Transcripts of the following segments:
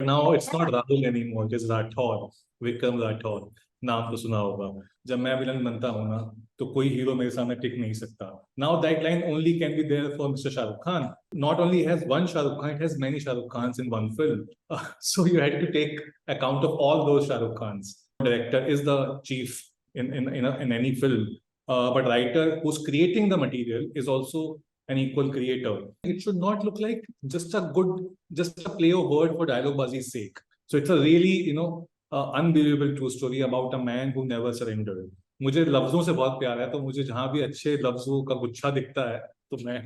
now it's not Rahul anymore, it is Rathore, Vikram Rathore. नाम तो सुना होगा. जब मैं विलन बनता हूँ ना, तो कोई हीरो मेरे सामने टिक नहीं सकता. Now that line only can be there for Mr. Shahrukh Khan. Not only has one Shahrukh Khan, it has many Shahrukh Khans in one film. So you had to take account of all those Shahrukh Khans. Director is the chief in any film, but writer who's creating the material is also an equal creator. It should not look like just a play of word for dialogue-bazi's sake. So it's a really, unbelievable true story about a man who never surrendered. मुझे लफ्जों से बहुत प्यार है, तो मुझे जहाँ भी अच्छे लफ्जों का गुच्छा दिखता है, तो मैं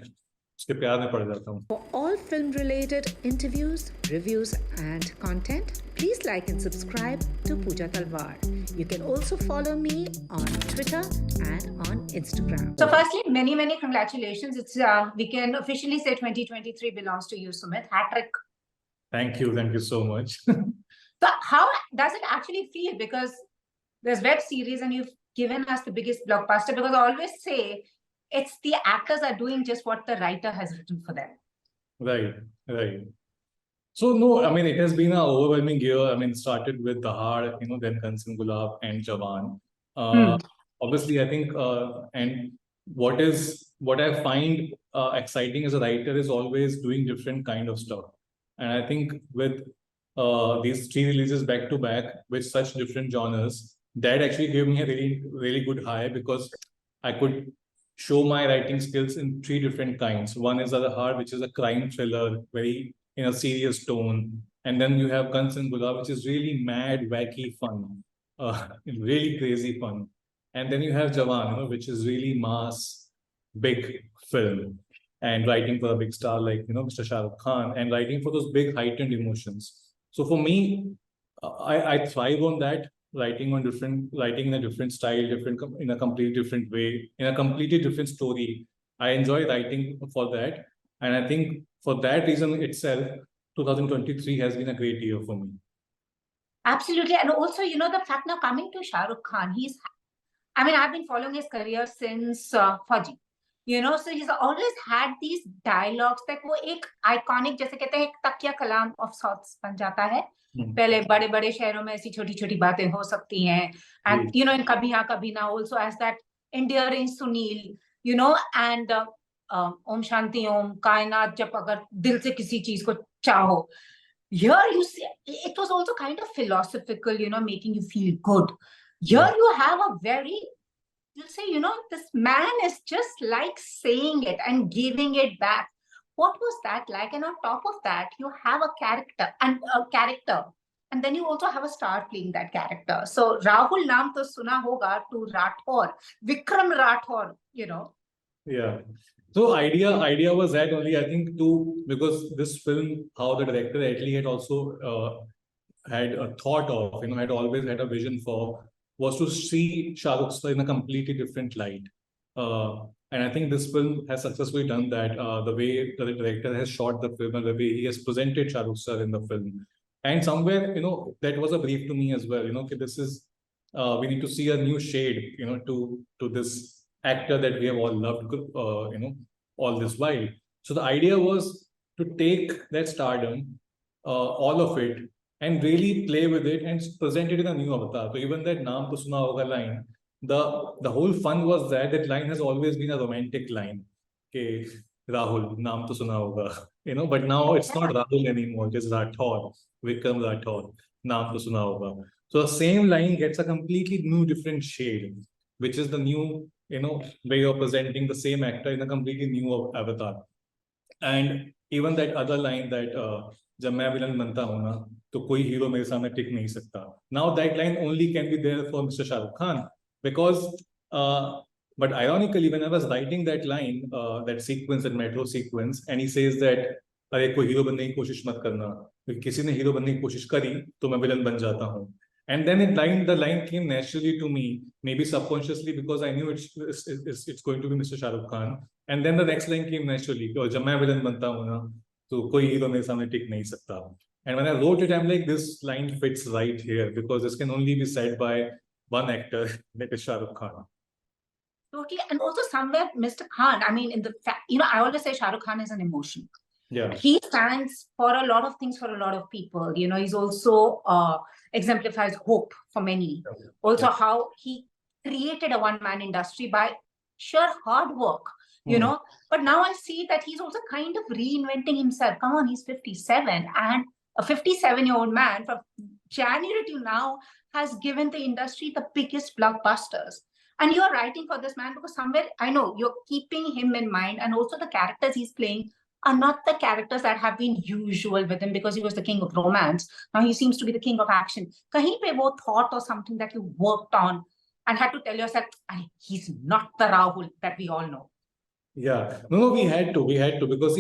उसके प्यार में पड़ जाता हूँ. For all film-related interviews, reviews, and content, please like and subscribe to Pooja Talwar. You can also follow me on Twitter and on Instagram. So firstly, many, many congratulations. It's we can officially say 2023 belongs to you, Sumit. Hat-trick. Thank you so much. So how does it actually feel? Because there's web series and you've given us the biggest blockbuster, because I always say it's the actors are doing just what the writer has written for them. Right. So no, I mean, it has been an overwhelming year. I mean, started with The Hard, then Kansan Gulab and Jawan. Obviously, I think, and what I find exciting as a writer is always doing different kind of stuff. And I think with these 3 releases back to back with such different genres, that actually gave me a really, really good high, because I could show my writing skills in 3 different kinds. One is The Hard, which is a crime thriller, very in a serious tone. And then you have Kansan Gulab, which is really mad, wacky fun, really crazy fun. And then you have Jawan, which is really mass, big film, and writing for a big star like, Mr. Shahrukh Khan, and writing for those big heightened emotions. So for me, I thrive on that, writing in a different style, in a completely different way, in a completely different story. I enjoy writing for that. And I think for that reason itself, 2023 has been a great year for me. Absolutely. And also, the fact now coming to Shahrukh Khan, I've been following his career since Fauji. So he's always had these dialogues that वो एक iconic, जैसे कहते हैं, एक तकिया कलाम of sorts बन जाता है. पहले बड़े बड़े शहरों में ऐसी छोटी छोटी बातें हो सकती हैं, and in कभी हाँ कभी ना also as that endearing Sunil, and Om Shanti Om, कायनात जब अगर दिल से किसी चीज को चाहो. Here you see, it was also kind of philosophical, making you feel good. Here you have a very, you'll say, this man is just like saying it and giving it back. What was that like? And on top of that, you have a character, and then you also have a star playing that character. So Rahul naam to suna hoga to Rathore, Vikram Rathore, Yeah. So idea was that only, I think, because this film, how the director Atlee had also had a thought of, had always had a vision for, was to see Shahrukh sir in a completely different light. And I think this film has successfully done that. The way the director has shot the film and the way he has presented Shahrukh sir in the film. And somewhere, that was a brief to me as well. This is, we need to see a new shade, to this actor that we have all loved, all this while. So the idea was to take that stardom, all of it, and really play with it and present it in a new avatar. So even that Naam to Suna Hoga line, the whole fun was that line has always been a romantic line. Okay, Rahul, Naam to Suna Hoga. But now it's not Rahul anymore, it is Rathore, Vikram Rathore, Naam to Suna Hoga. So the same line gets a completely new different shade, which is the new, way of presenting the same actor in a completely new avatar. And even that other line that जब मैं villain बनता हूँ ना, तो कोई hero मेरे सामने टिक नहीं सकता. Now that line only can be there for Mr. Shahrukh Khan, because but ironically, when I was writing that line, that sequence, that metro sequence, and he says that अरे कोई हीरो बनने की कोशिश मत करना, किसी ने हीरो बनने की कोशिश करी तो मैं विलन बन जाता हूँ. And then the line came naturally to me, maybe subconsciously, because I knew it's going to be Mr. Shahrukh Khan. And then the next line came naturally, जब मैं विलन बनता हूँ ना, तो कोई हीरो मेरे सामने टिक नहीं सकता. And when I wrote it, I'm like, this line fits right here, because this can only be said by one actor, that is Shahrukh Khan. Totally. And also somewhere, Mr. Khan, in the fact, I always say Shahrukh Khan is an emotion. Yeah. He stands for a lot of things for a lot of people. You know, he's also exemplifies hope for many. Also, how he created a one-man industry by sheer hard work, you know. But now I see that he's also kind of reinventing himself. Come on, he's 57, and a 57-year-old man from January to now has given the industry the biggest blockbusters. And you're writing for this man because somewhere I know you're keeping him in mind, and also the characters he's playing are not the characters that have been usual with him, because he was the king of romance. Now he seems to be the king of action. Kahin pe wo thought or something that you worked on and had to tell yourself, he's not the Rahul that we all know. Yeah, no, we had to, because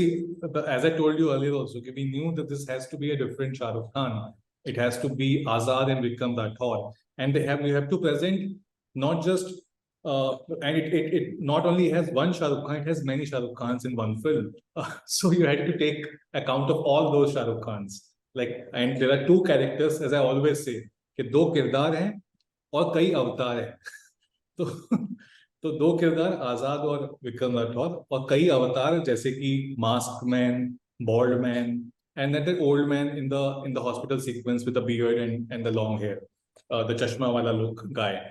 as I told you earlier also, we knew that this has to be a different Shahrukh Khan. It has to be Azad and Vikram Rathore, and we have to present not just and it not only has one Shahrukh Khan, it has many Shahrukh Khans in one film. So you had to take account of all those Shahrukh Khans. Like, and there are two characters, as I always say, कि दो किरदार हैं और कई अवतार हैं. तो दो किरदार आजाद और विक्रम राठौर, और कई अवतार जैसे कि mask man, bold man, and that old man in the hospital sequence with the beard and the long hair, the chashma wala look guy.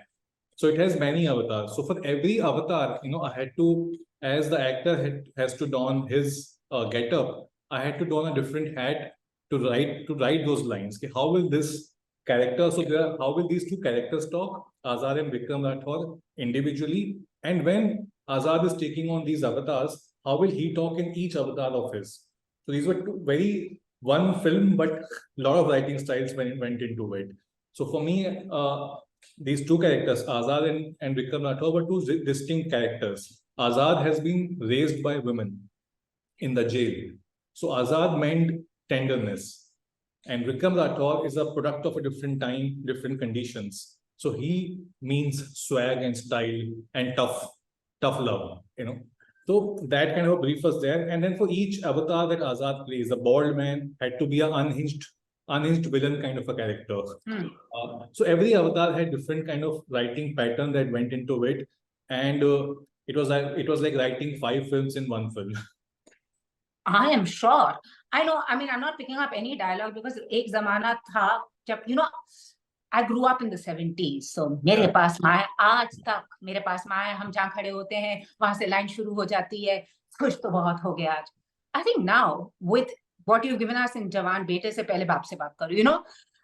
So it has many avatars. So for every avatar, you know, I had to, as the actor has to don his get-up, I had to don a different hat to write those lines. Okay, how will this character, how will these two characters talk, Azad and Vikram Rathore, individually? And when Azad is taking on these avatars, how will he talk in each avatar of his? So these were one film, but a lot of writing styles went into it. So for me, these two characters, Azad and Vikram Rathore, were two distinct characters. Azad has been raised by women in the jail. So Azad meant tenderness. And Vikram Rathore is a product of a different time, different conditions. So he means swag and style and tough love, you know. So that kind of a brief was there. And then for each avatar that Azad plays, the bald man had to be an unhinged villain kind of a character. So every avatar had different kind of writing pattern that went into it. And it was like writing 5 films in one film. I am sure. I know, I mean, I'm not picking up any dialogue because ek zamana tha, you know, I grew up in the 70s, so मेरे पास माँ है, आज तक मेरे पास माँ है, हम जहाँ खड़े होते हैं वहां से लाइन शुरू हो जाती है, खुश तो बहुत हो गया आज. I think now with what you've given us in Jawan, बेटे से पहले बाप से बात करो, you know,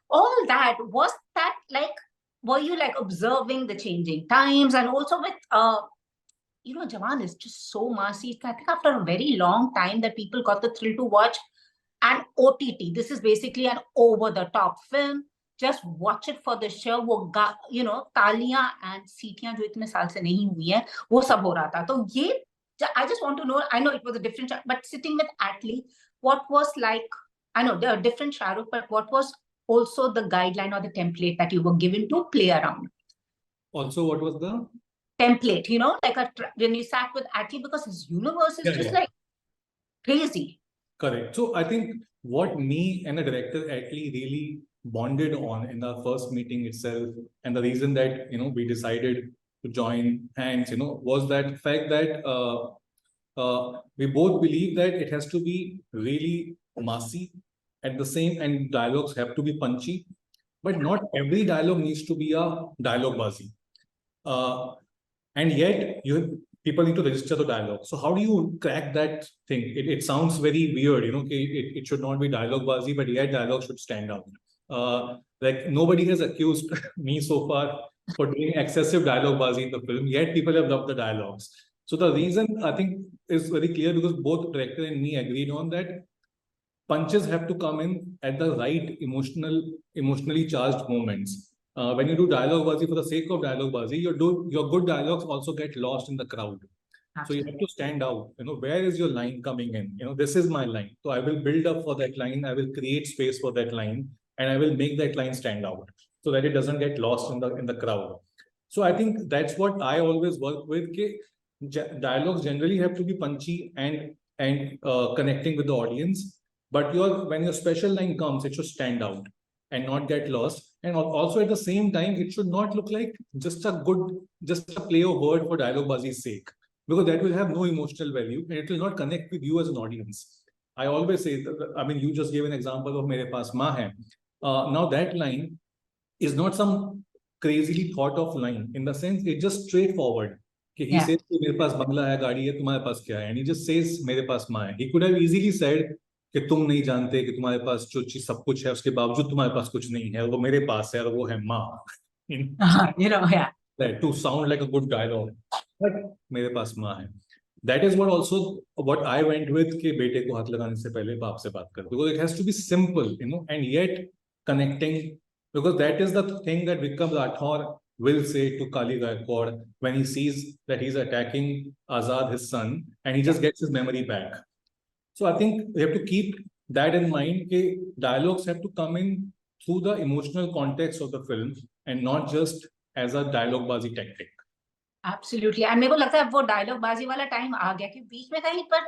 all that, was that like, were you like observing the changing times? And also with you know, Jawan is just so massy. I think after a very long time that people got the thrill to watch an OTT. This is basically an over-the-top film. Just watch it for the show. वो you know, तालियां and सीटियां जो इतने साल से नहीं हुई हैं, वो सब हो रहा था. तो ये, I just want to know. I know it was a different, but sitting with Atlee, what was like? I know there are different Shahrukh, but what was also the guideline or the template that you were given to play around? Also, what was the template? You know, like when you sat with Atlee, because his universe is just like crazy. Correct. So I think what me and the director Atlee really bonded on in our first meeting itself, and the reason that, you know, we decided to join hands, you know, was that fact that we both believe that it has to be really massy at the same, and dialogues have to be punchy, but not every dialogue needs to be a dialogue bazi. And yet people need to register the dialogue. So how do you crack that thing? It sounds very weird, you know, it should not be dialogue bazi, but yet dialogue should stand out. Like nobody has accused me so far for doing excessive dialogue bazi in the film, yet people have loved the dialogues. So the reason I think is very clear, because both director and me agreed on that punches have to come in at the right emotionally charged moments. When you do dialogue bazi for the sake of dialogue bazi, your good dialogues also get lost in the crowd. So you have to stand out. You know, where is your line coming in? You know, this is my line. So I will build up for that line. I will create space for that line, and I will make that line stand out so that it doesn't get lost in the crowd. So I think that's what I always work with. Dialogues generally have to be punchy and connecting with the audience. But when your special line comes, it should stand out and not get lost. And also at the same time, it should not look like just a play of word for dialogue bazi's sake, because that will have no emotional value and it will not connect with you as an audience. I always say, I mean, you just gave an example of Mere Paas Maa Hai. Now that line is not some crazily thought of line. In the sense, it's just straightforward. He says, मेरे पास बंगला है, गाड़ी है, तुम्हारे पास क्या है? And he just says, मेरे पास माँ है. He could have easily said कि तुम नहीं जानते कि तुम्हारे पास जो चीज सब कुछ है, उसके बावजूद तुम्हारे पास कुछ नहीं है, वो मेरे पास है और वो है माँ. To sound like a good dialogue, but मेरे पास माँ है. That is what I went with कि बेटे को हाथ लगाने से पहले बाप से बात करो, because it has to be simple, and yet connecting, because that is the thing that Vikram Rathore will say to Kali Gaikwad when he sees that he's attacking Azad, his son, and he just gets his memory back. So I think we have to keep that in mind. Dialogues have to come in through the emotional context of the film and not just as a dialogue bazi tactic. Absolutely. And मेरे को लगता है वो dialogue बाजी वाला time आ गया कि बीच में कहीं पर,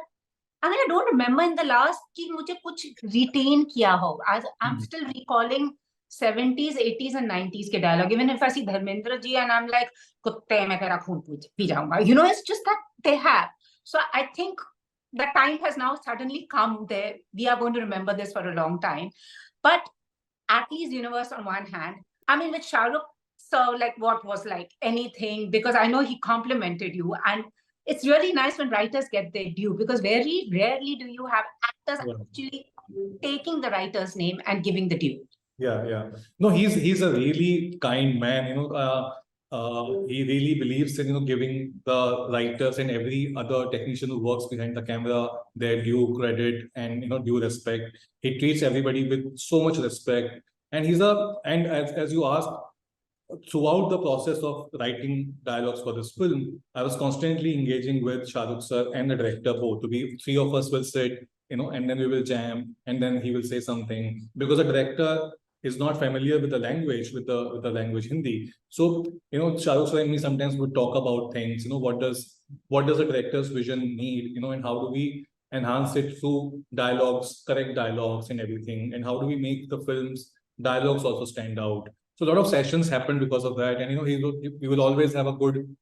I mean, I don't remember in the last कि मुझे कुछ retain किया हो. I'm still recalling 70s, 80s and 90s के dialogue. Even if I see Dharmendra ji and I'm like, कुत्ते मैं तेरा खून पी जाऊंगा. It's just that they have. So I think the time has now suddenly come there. We are going to remember this for a long time. But Atlee's universe on one hand, I mean, with Shahrukh, so like what was like anything, because I know he complimented you, and it's really nice when writers get their due, because very rarely do you have actors actually taking the writer's name and giving the due. Yeah. No, he's a really kind man. He really believes in giving the writers and every other technician who works behind the camera their due credit and due respect. He treats everybody with so much respect, and as you asked, throughout the process of writing dialogues for this film, I was constantly engaging with Shahrukh sir and the director both. Three of us will sit, and then we will jam, and then he will say something, because the director is not familiar with the language, with the language Hindi. So, Shahrukh sir and me sometimes would talk about things, what does the director's vision need, and how do we enhance it through dialogues, correct dialogues and everything, and how do we make the film's dialogues also stand out. So a lot of sessions happened because of that, and we will always have a good,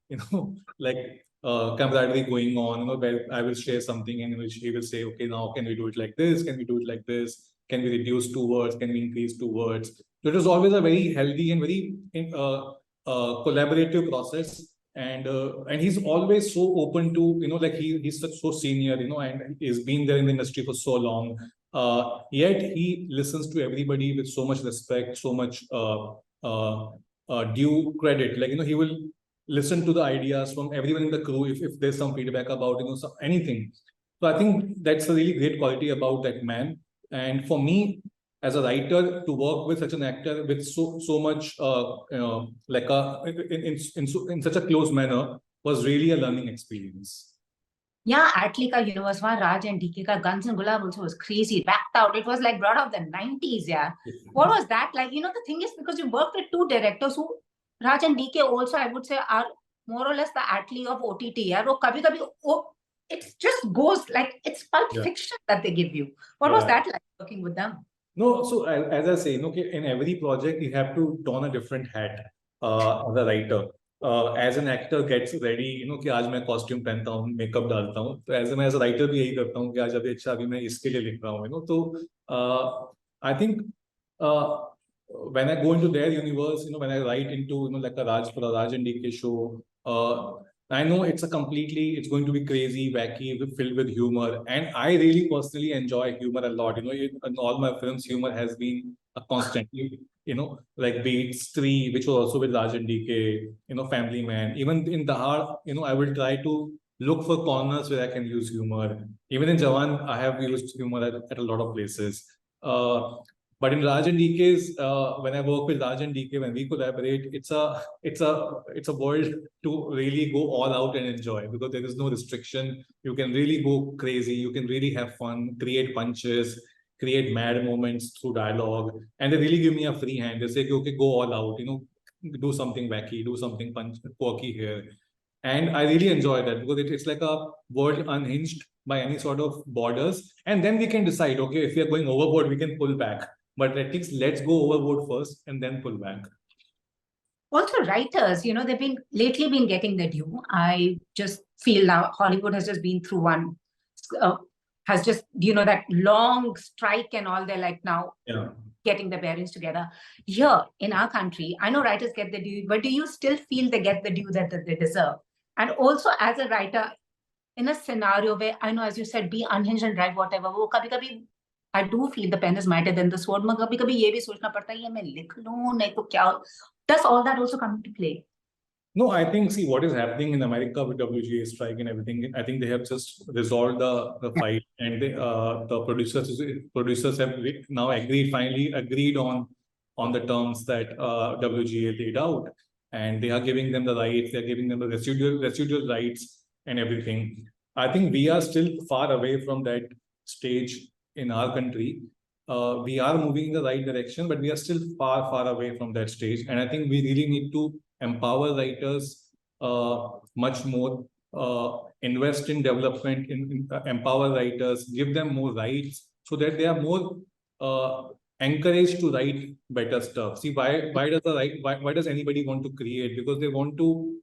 camaraderie going on. Where I will share something, and he will say, okay, now can we do it like this? Can we do it like this? Can we reduce 2 words? Can we increase 2 words? So it was always a very healthy and very collaborative process. And he's always so open to, he's so senior, and he's been there in the industry for so long. Yet he listens to everybody with so much respect, so much due credit. He will listen to the ideas from everyone in the crew if there's some feedback about anything. So I think that's a really great quality about that man. And for me, as a writer, to work with such an actor with so much in such a close manner was really a learning experience. Yeah, Atlee ka universe, Raj and DK ka Guns and Gulab also was crazy, backed out. It was like brought out the 90s, yeah. What was that like? The thing is, because you worked with 2 directors who, Raj and DK also, I would say, are more or less the Atlee of OTT. Yeah, it just goes like it's Pulp Fiction that they give you. What was that like working with them? No, so as I say, in every project you have to don a different hat as a writer. As an actor gets ready, कि आज मैं costume पहनता हूँ, makeup डालता हूँ, तो as a writer भी यही करता हूँ कि आज अभी मैं इसके लिए लिख रहा हूँ, तो I think when I go into their universe, when I write into like a Raj and DK show, I know it's going to be crazy, wacky, filled with humor, and I really personally enjoy humor a lot. In all my films, humor has been a constant. Like Beats 3, which was also with Raj and DK, Family Man. Even in Dahar, I will try to look for corners where I can use humor. Even in Jawan, I have used humor at a lot of places. But in Raj and DK's, when I work with Raj and DK, when we collaborate, it's a world to really go all out and enjoy, because there is no restriction. You can really go crazy. You can really have fun, create punches, create mad moments through dialogue, and they really give me a free hand. They say, okay, go all out, do something wacky, do something quirky here. And I really enjoy that, because it's like a world unhinged by any sort of borders. And then we can decide, okay, if we are going overboard, we can pull back. But at least let's go overboard first and then pull back. Also, writers, they've lately been getting their due. I just feel now Hollywood has just been through one has just, that long strike and all, they're like now Yeah. getting their bearings together. Here in our country, I know writers get the due, but do you still feel they get the due that they deserve? And also as a writer, in a scenario where, I know, as you said, be unhinged and write whatever, वो कभी-कभी I do feel the pen is mightier than the sword. मैं कभी-कभी ये भी सोचना पड़ता है, ये मैं लिख लूं, नहीं तो क्या? Does all that also come into play? No, I think, see, what is happening in America with WGA strike and everything, I think they have just resolved the fight, and the producers have now finally agreed on the terms that WGA laid out, and they are giving them the rights, they're giving them the residual rights and everything. I think we are still far away from that stage in our country. We are moving in the right direction, but we are still far away from that stage. And I think we really need to empower writers much more, invest in development, empower writers, give them more rights so that they are more encouraged to write better stuff. See, why does anybody want to create? Because they want to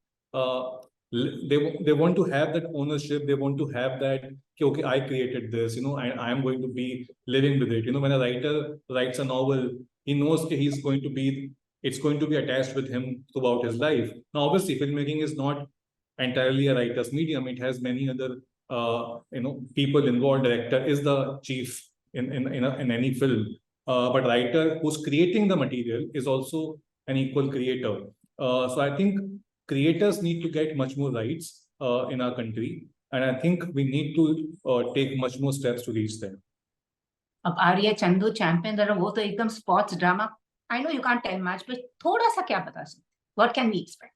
they want to have that ownership. They want to have that, okay, I created this, I am going to be living with it. When a writer writes a novel, he knows that it's going to be attached with him throughout his life. Now, obviously, filmmaking is not entirely a writer's medium. It has many other, people involved. Director is the chief in any film. But writer who's creating the material is also an equal creator. So I think creators need to get much more rights in our country. And I think we need to take much more steps to reach them. अब Arya Chandu champion वो तो एकदम sports drama. I know you can't tell much, but थोड़ा सा क्या बता सकते? What can we expect?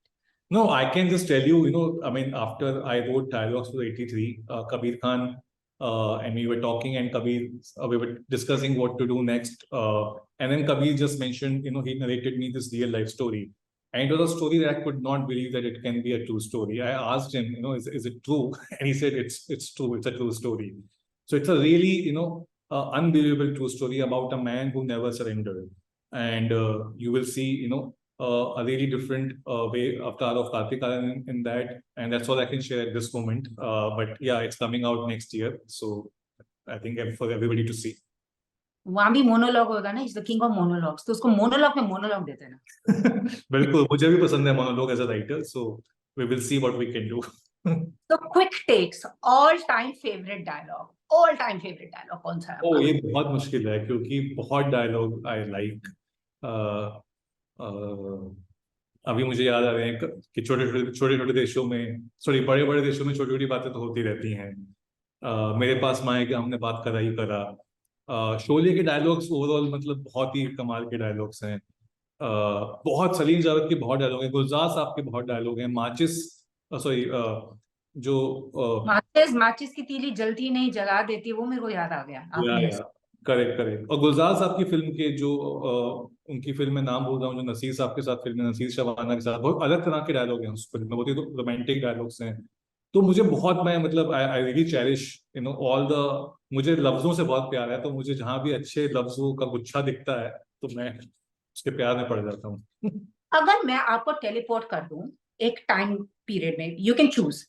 No, I can just tell you, I mean, after I wrote dialogues for 83, Kabir Khan, and we were talking, and Kabir, we were discussing what to do next. And then Kabir just mentioned, he narrated me this real life story. And it was a story that I could not believe that it can be a true story. I asked him, is it true? And he said, it's true. It's a true story. So it's a really, unbelievable true story about a man who never surrendered. And you will see, a really different way avatar of Karthik Aryan in that. And that's all I can share at this moment. But yeah, it's coming out next year. So I think for everybody to see. वहां भी monologue होगा ना, is the king of monologues, तो उसको monologue में monologue देते हैं ना. बिल्कुल, मुझे भी पसंद है monologue as a writer, so we will see what we can do. So quick takes, all time favorite dialogue कौन सा है? ओ, ये बहुत मुश्किल है क्योंकि बहुत डायलॉग आई लाइक. अभी मुझे याद आ रहे हैं कि छोटे देशों में, सॉरी, बड़े देशों में छोटी छोटी बातें तो होती रहती हैं. मेरे पास माँ है कि हमने बात करा ही करा. शोले के डायलॉग्स ओवरऑल मतलब बहुत ही कमाल के डायलॉग्स हैं. बहुत सलीम जावेद के बहुत डायलॉग हैं, गुलजार साहब के बहुत डायलॉग हैं. सॉरी, जो माचिस की तीली जलती नहीं जला देती, वो मेरे को याद आ गया. करेक्ट. और गुलजार साहब की फिल्म के जो उनकी फिल्म में नाम बोल रहा हूँ, जो नसीर साहब के साथ फिल्म है, नसीर शबाना के साथ, बहुत अलग तरह के डायलॉग हैं उस फिल्म में, बहुत ही रोमांटिक डायलॉग्स हैं. तो मुझे बहुत, मैं मतलब I really cherish all the, मुझे लफ्जों से बहुत प्यार है. तो मुझे जहाँ भी अच्छे लफ्जों का गुच्छा दिखता है तो मैं उसके प्यार में पड़ जाता हूँ. अगर मैं आपको टेलीपोर्ट कर दूं एक टाइम पीरियड में, you can choose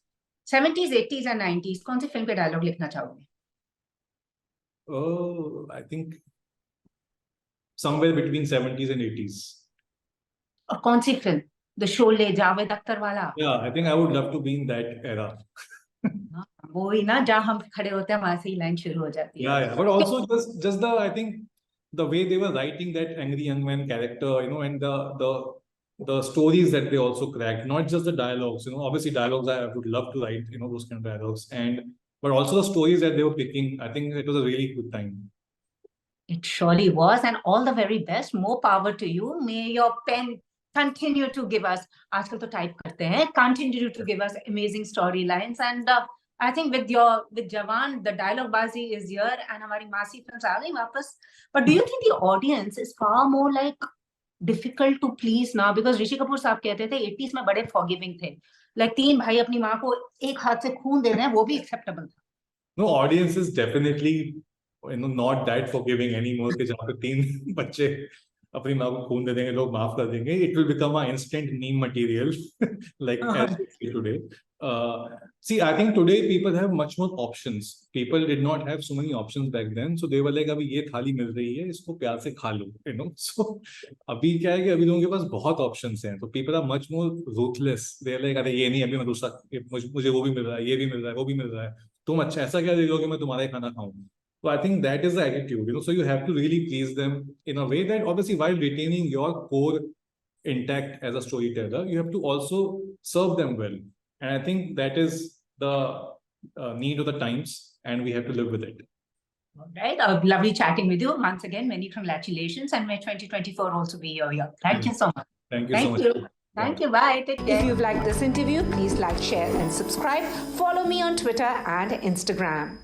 70s, 80s या 90s, कौन सी फिल्म पे डायलॉग लिखना चाहोगे? I think somewhere between 70s and 80s. और कौन सी फिल्म? द शोले, जावेद अख्तर वाला? Yeah, I think I would love to be in that era. वो ही ना, जहाँ हम खड़े होते हैं वहां से ही लाइन शुरू हो जाती है. Yeah, but also just I think the way they were writing that angry young man character, and the stories that they also cracked, not just the dialogues. Obviously dialogues I would love to write, those kind of dialogues, but also the stories that they were picking. I think it was a really good time. It surely was, and all the very best. More power to you. May your pen continue to give us, आजकल तो type करते हैं, continue to give us amazing storylines. And I think with Jawan, the dialogue bazi is here, and हमारी मासी films आ गई वापस. But do you think the audience is far more like difficult to please now? Because Rishi Kapoor साहब कहते थे 80s में बड़े forgiving थे, like 3 भाई अपनी माँ को एक हाथ से खून दे रहे हैं, वो भी acceptable था. No, audience is definitely not that forgiving anymore. कि जहाँ पे 3 बच्चे अपनी माँ को खून दे देंगे, लोग माफ कर देंगे. It will become an instant meme material like as we see today. See, I think today people have much more options. People did not have so many options back then, so they were like, अभी ये थाली मिल रही है, इसको प्यार से खा लो, you know. So अभी क्या है कि अभी लोगों के पास बहुत options हैं, तो people are much more ruthless. They are like, अरे ये नहीं, अभी मैं दूसरा, मुझे वो भी मिल रहा है, ये भी मिल रहा है, वो भी मिल रहा है, तुम अच्छा ऐसा क्या दे दो कि मैं तुम्हारा ही खाना खाऊं. So I think that is the attitude, you know. So you have to really please them in a way that obviously while retaining your core intact as a storyteller, you have to also serve them well. And I think that is the need of the times, and we have to live with it. All right. Lovely chatting with you. Once again, many congratulations. And may 2024 also be your year. Thank you so much. Thank you so much. Thank you. Bye. Take care. If you've liked this interview, please like, share, and subscribe. Follow me on Twitter and Instagram.